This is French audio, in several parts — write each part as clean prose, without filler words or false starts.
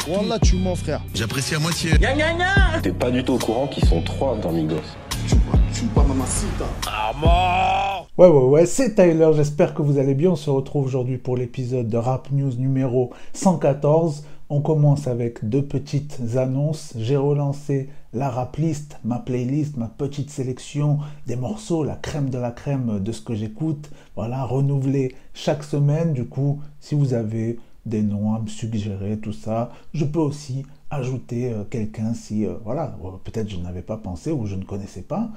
Wallah, tu mens, frère. J'apprécie à moitié. T'es pas du tout au courant qu'ils sont 3 dans Migos. Ouais, c'est Tyler, j'espère que vous allez bien. On se retrouve aujourd'hui pour l'épisode de Rap News numéro 114. On commence avec 2 petites annonces. J'ai relancé la rap list, ma playlist, ma petite sélection des morceaux, la crème de la crème de ce que j'écoute. Voilà, renouvelé chaque semaine. Du coup, si vous avez des noms à me suggérer, tout ça, je peux aussi ajouter quelqu'un si, voilà, peut-être je n'avais pas pensé ou je ne connaissais pas.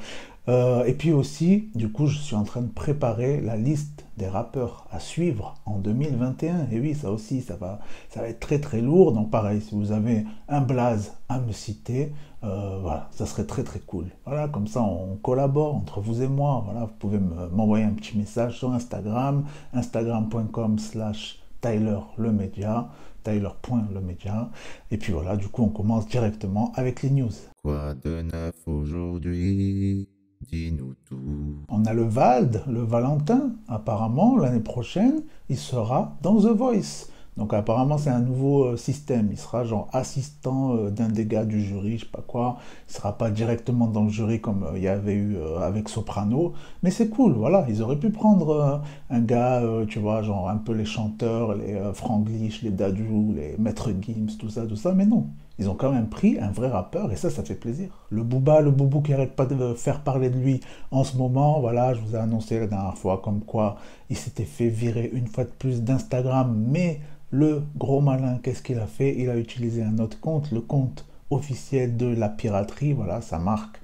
Et puis aussi, du coup, je suis en train de préparer la liste des rappeurs à suivre en 2021. Et oui, ça aussi, ça va être très très lourd. Donc pareil, si vous avez un blaze à me citer, voilà, ça serait très très cool. Voilà, comme ça, on collabore entre vous et moi. Voilà, vous pouvez m'envoyer un petit message sur Instagram, instagram.com/TylerLeMedia, Tyler.lemedia. Et puis voilà, du coup, on commence directement avec les news. Quoi de neuf aujourd'hui? Dis-nous tout. On a le Vald, le Valentin. Apparemment, l'année prochaine, il sera dans The Voice. Donc apparemment, c'est un nouveau système. Il sera genre assistant d'un des gars du jury, je sais pas quoi. Il sera pas directement dans le jury comme il y avait eu avec Soprano. Mais c'est cool, voilà. Ils auraient pu prendre un gars, tu vois, genre un peu les chanteurs, les Franglish, les Dadju, les Maître Gims, tout ça. Mais non. Ils ont quand même pris un vrai rappeur et ça fait plaisir. Le Booba, le Boubou qui arrête pas de faire parler de lui en ce moment, voilà, je vous ai annoncé la dernière fois comme quoi il s'était fait virer une fois de plus d'Instagram, mais le gros malin, qu'est-ce qu'il a fait? Il a utilisé un autre compte, le compte officiel de la piraterie, voilà, sa marque,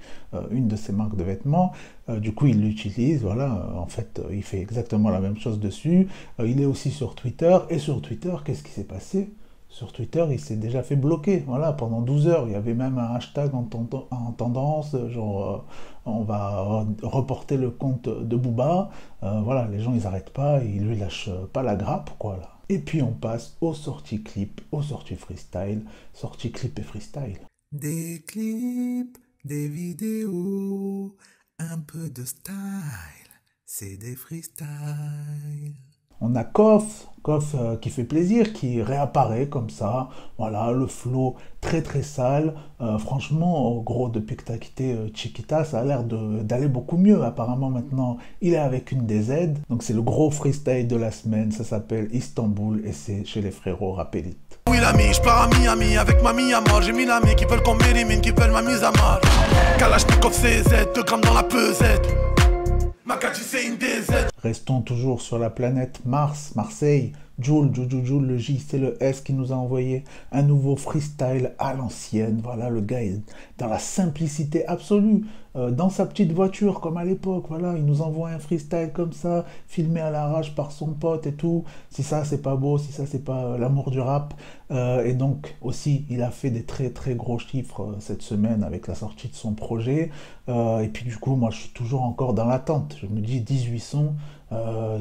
une de ses marques de vêtements, du coup il l'utilise, voilà, en fait il fait exactement la même chose dessus, il est aussi sur Twitter, et sur Twitter, qu'est-ce qui s'est passé? Sur Twitter, il s'est déjà fait bloquer, voilà, pendant 12 heures. Il y avait même un hashtag en tendance, genre on va reporter le compte de Booba. Voilà, les gens ils n'arrêtent pas, ils lui lâchent pas la grappe, quoi, là. Et puis on passe aux sorties clips, aux sorties freestyle, sorties clips et freestyle. Des clips, des vidéos, un peu de style, c'est des freestyles. On a Koff qui fait plaisir, qui réapparaît comme ça, voilà, le flow très très sale, franchement, gros, depuis que t'as quitté Chiquita, ça a l'air d'aller beaucoup mieux, apparemment maintenant, il est avec une DZ, donc c'est le gros freestyle de la semaine, ça s'appelle Istanbul, et c'est chez les frérots Rapélite. Oui l'ami, je pars à Miami avec mamie à mort, j'ai 1000 amis qui veulent qu'on m'élimine, qui veulent ma mise à mort, Kalachnikov CZ, 2 grammes dans la pesette. Restons toujours sur la planète Mars, Marseille. Joule, le J, c'est le S qui nous a envoyé un nouveau freestyle à l'ancienne. Voilà, le gars est dans la simplicité absolue, dans sa petite voiture comme à l'époque. Voilà, il nous envoie un freestyle comme ça, filmé à l'arrache par son pote et tout. Si ça, c'est pas beau, si ça, c'est pas l'amour du rap. Et donc, aussi, il a fait des très très gros chiffres cette semaine avec la sortie de son projet. Et puis du coup, moi, je suis toujours encore dans l'attente. Je me dis, 18 sons,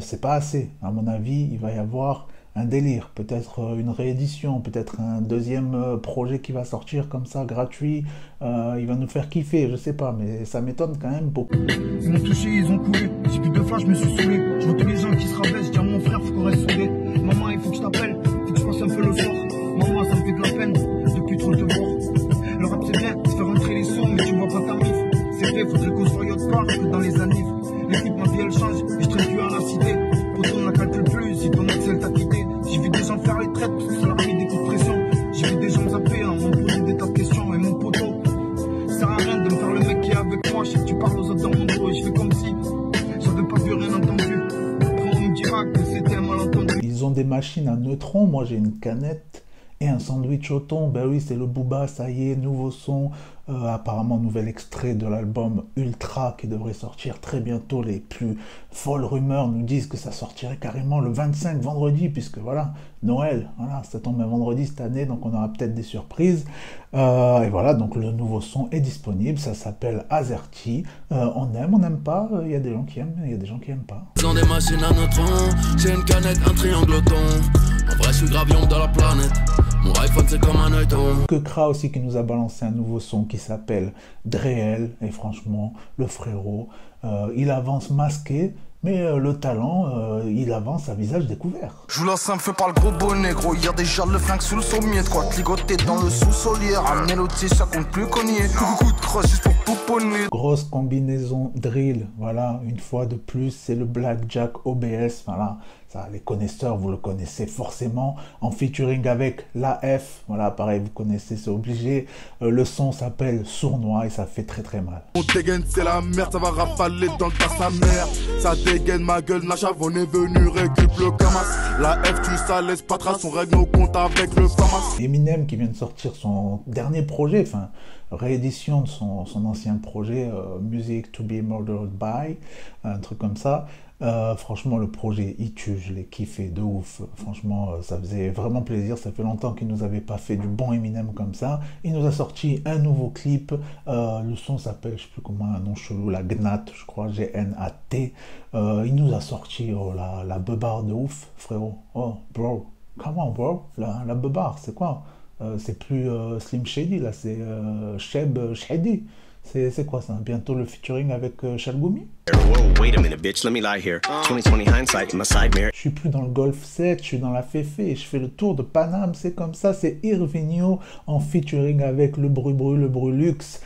c'est pas assez. À mon avis, il va y avoir un délire, peut-être une réédition, peut-être un deuxième projet qui va sortir comme ça, gratuit. Il va nous faire kiffer, je sais pas, mais ça m'étonne quand même beaucoup. Ils m'ont touché, ils ont couru. J'ai plus de flash, je me suis saoulé. Je vois tous les gens qui se rappellent. Je dis à mon frère, faut qu'on reste soudés. Maman, il faut que je t'appelle, faut que je passe un peu le soir. Maman, ça me fait de la peine, depuis trop te voir. Le rap c'est bien, se faire rentrer les sons, mais tu vois pas ta mif. C'est vrai, faudrait qu'on soit autre part que dans les années. L'équipe, ma vie elle change, et je traîne plus à la cité. Pourtant on la calcule plus, si ton Excel t'a quitté. J'ai vu des gens faire les traites, parce que ça leur a mis des coups de pression. J'ai vu des gens zapper, hein, m'ont posé des tas de questions. Et mon poteau, ça sert à rien de me faire le mec qui est avec moi. Je sais que tu parles aux autres dans mon dos, et je fais comme si j'avais pas vu, rien entendu. Après on me dira que c'était un malentendu. Ils ont des machines à neutrons, moi j'ai une canette et un sandwich au thon. Ben oui, c'est le Booba, ça y est, nouveau son. Apparemment, nouvel extrait de l'album Ultra qui devrait sortir très bientôt. Les plus folles rumeurs nous disent que ça sortirait carrément le 25 vendredi, puisque voilà, Noël, voilà, ça tombe un vendredi cette année, donc on aura peut-être des surprises. Et voilà, donc le nouveau son est disponible, ça s'appelle Azerty. On aime, on n'aime pas, il y a des gens qui aiment, il y a des gens qui aiment pas. Dans des machines à neutrons, j'ai une canette, un triangle au thon. En vrai, je suis gravion dans la planète. Mon iPhone c'est comme un œilleton. Que Kra aussi qui nous a balancé un nouveau son qui s'appelle Dreel, et franchement le frérot il avance masqué Mais le talent, il avance à visage découvert. Je vous lance un feu par le gros bonnet, gros. Y'a déjà le flingue sous le sommier. De quoi te ligoter dans le sous-solier. Ramener l'outil, ça compte plus cogner. Coup de crosse juste pour pouponner. Grosse combinaison drill, voilà, une fois de plus, c'est le Blackjack OBS, voilà. Ça, les connaisseurs, vous le connaissez forcément, en featuring avec l'AF, voilà, pareil, vous connaissez, c'est obligé. Le son s'appelle Sournois et ça fait très très mal. On dégaine, c'est la merde, ça va rafaler dans le tas sa mère. Ça dégaine ma gueule, Nacha, on est venu récup le Kamas. La F, tu ça laisse pas trace, on règle nos comptes avec le Famas. Eminem qui vient de sortir son dernier projet, enfin, réédition de son ancien projet, Music to be Murdered by, un truc comme ça. Franchement, le projet, il tue, je l'ai kiffé de ouf. Franchement, ça faisait vraiment plaisir. Ça fait longtemps qu'il nous avait pas fait du bon Eminem comme ça. Il nous a sorti un nouveau clip. Le son s'appelle, je sais plus comment, un nom chelou, la Gnat, je crois, G-N-A-T. Il nous a sorti la beubare de ouf, frérot. Oh, bro, come on, bro. La beubare, c'est quoi? C'est plus Slim Shady, là, c'est Sheb Shady. C'est quoi ça? Bientôt le featuring avec Chalgoumi? Je suis plus dans le Golf 7, je suis dans la Féfé, je fais le tour de Paname, c'est comme ça, c'est Irvinho en featuring avec le le Brulux,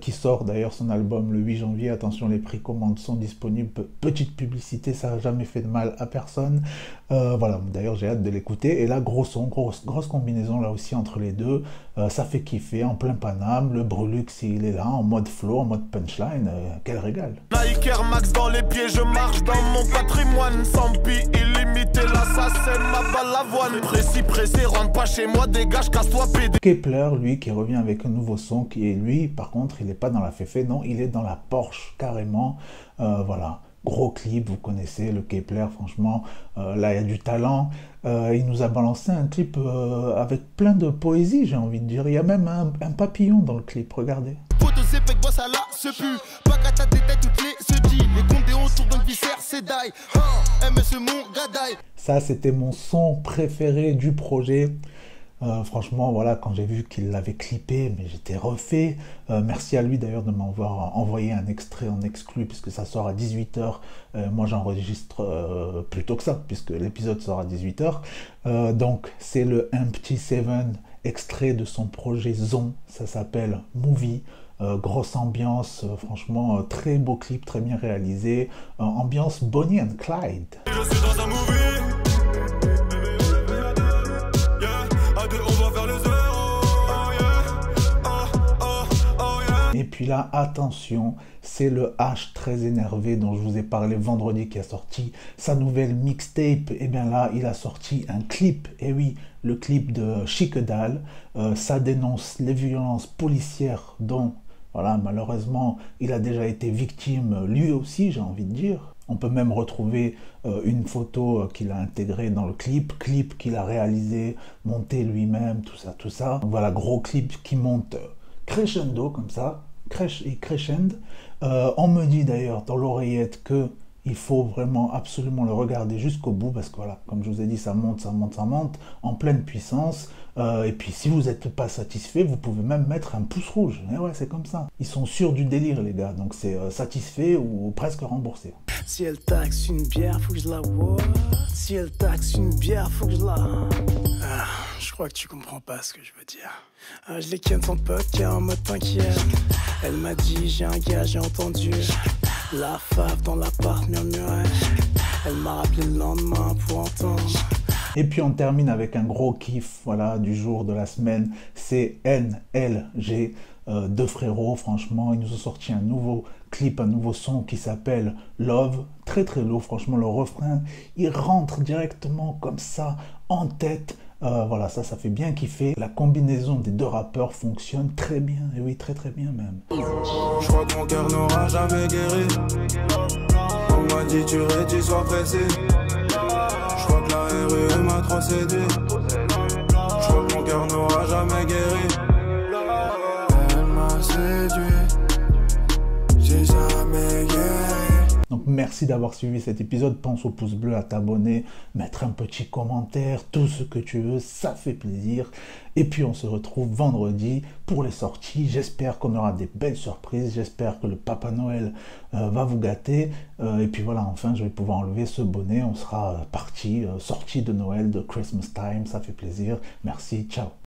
qui sort d'ailleurs son album le 8 janvier. Attention, les précommandes sont disponibles. Petite publicité, ça n'a jamais fait de mal à personne. Voilà, d'ailleurs j'ai hâte de l'écouter. Et là, gros son, grosse combinaison là aussi entre les deux. Ça fait kiffer en plein Paname. Le Brulux, il est là en mode flow, en mode punchline. Quel régal. Nike Air Max dans les pieds, je marche dans mon patrimoine. Sans pi illimité, l'assassin, ma balle l'avoine. Précis, rentre pas chez moi, dégage, casse-toi, PD. Kepler, lui, qui revient avec un nouveau son, qui est lui, par contre, il n'est pas dans la Féfé, non, il est dans la Porsche, carrément. Voilà, gros clip, vous connaissez le Kepler, franchement, là, il y a du talent. Il nous a balancé un clip avec plein de poésie, j'ai envie de dire. Il y a même un papillon dans le clip, regardez. Ça, c'était mon son préféré du projet. Franchement, voilà, quand j'ai vu qu'il l'avait clippé, mais j'étais refait. Merci à lui d'ailleurs de m'avoir envoyé un extrait en exclu, puisque ça sort à 18h. Moi, j'enregistre plus tôt que ça, puisque l'épisode sort à 18h. Donc, c'est le Empty Seven, extrait de son projet Zon. Ça s'appelle Movie. Grosse ambiance, franchement, très beau clip, très bien réalisé. Ambiance Bonnie and Clyde. Je suis dans un movie. Et puis là, attention, c'est le H très énervé dont je vous ai parlé vendredi, qui a sorti sa nouvelle mixtape. Et bien là, il a sorti un clip, et oui, le clip de Chiquedal. Ça dénonce les violences policières dont, voilà, malheureusement, il a déjà été victime lui aussi, j'ai envie de dire. On peut même retrouver une photo qu'il a intégrée dans le clip qu'il a réalisé, monté lui-même, tout ça. Voilà, gros clip qui monte crescendo comme ça, crescendo. On me dit d'ailleurs dans l'oreillette que il faut vraiment absolument le regarder jusqu'au bout, parce que voilà, comme je vous ai dit, ça monte en pleine puissance. Et puis si vous n'êtes pas satisfait, vous pouvez même mettre un pouce rouge. Et ouais, c'est comme ça. Ils sont sûrs du délire, les gars, donc c'est satisfait ou presque remboursé. Si elle taxe une bière, faut que je la vois. Si elle taxe une bière, faut que je la... je crois que tu comprends pas ce que je veux dire. Je l'ai ken son pote qui est en mode t'inquiète. Elle m'a dit j'ai un gars, j'ai entendu. La fave dans l'appart murmurait. Elle m'a rappelé le lendemain pour entendre. Et puis on termine avec un gros kiff, voilà, du jour, de la semaine. C'est NLG, deux frérots, franchement. Ils nous ont sorti un nouveau clip, un nouveau son qui s'appelle Love. Très très lourd, franchement, le refrain, il rentre directement comme ça, en tête. Voilà, ça fait bien kiffer. La combinaison des deux rappeurs fonctionne très bien, et oui, très très bien même. Je crois que mon cœur n'aura jamais guéri. On m'a dit tu sois pressé. Je crois que la rue m'a trop séduit. Je crois que mon cœur n'aura jamais guéri. Elle m'a séduit. J'ai jamais guéri. Donc merci d'avoir suivi cet épisode. Pense au pouce bleu, à t'abonner, mettre un petit commentaire, tout ce que tu veux, ça fait plaisir. Et puis on se retrouve vendredi pour les sorties. J'espère qu'on aura des belles surprises. J'espère que le Papa Noël va vous gâter. Et puis voilà, enfin je vais pouvoir enlever ce bonnet. On sera parti, sorti de Noël, de Christmas time. Ça fait plaisir. Merci, ciao.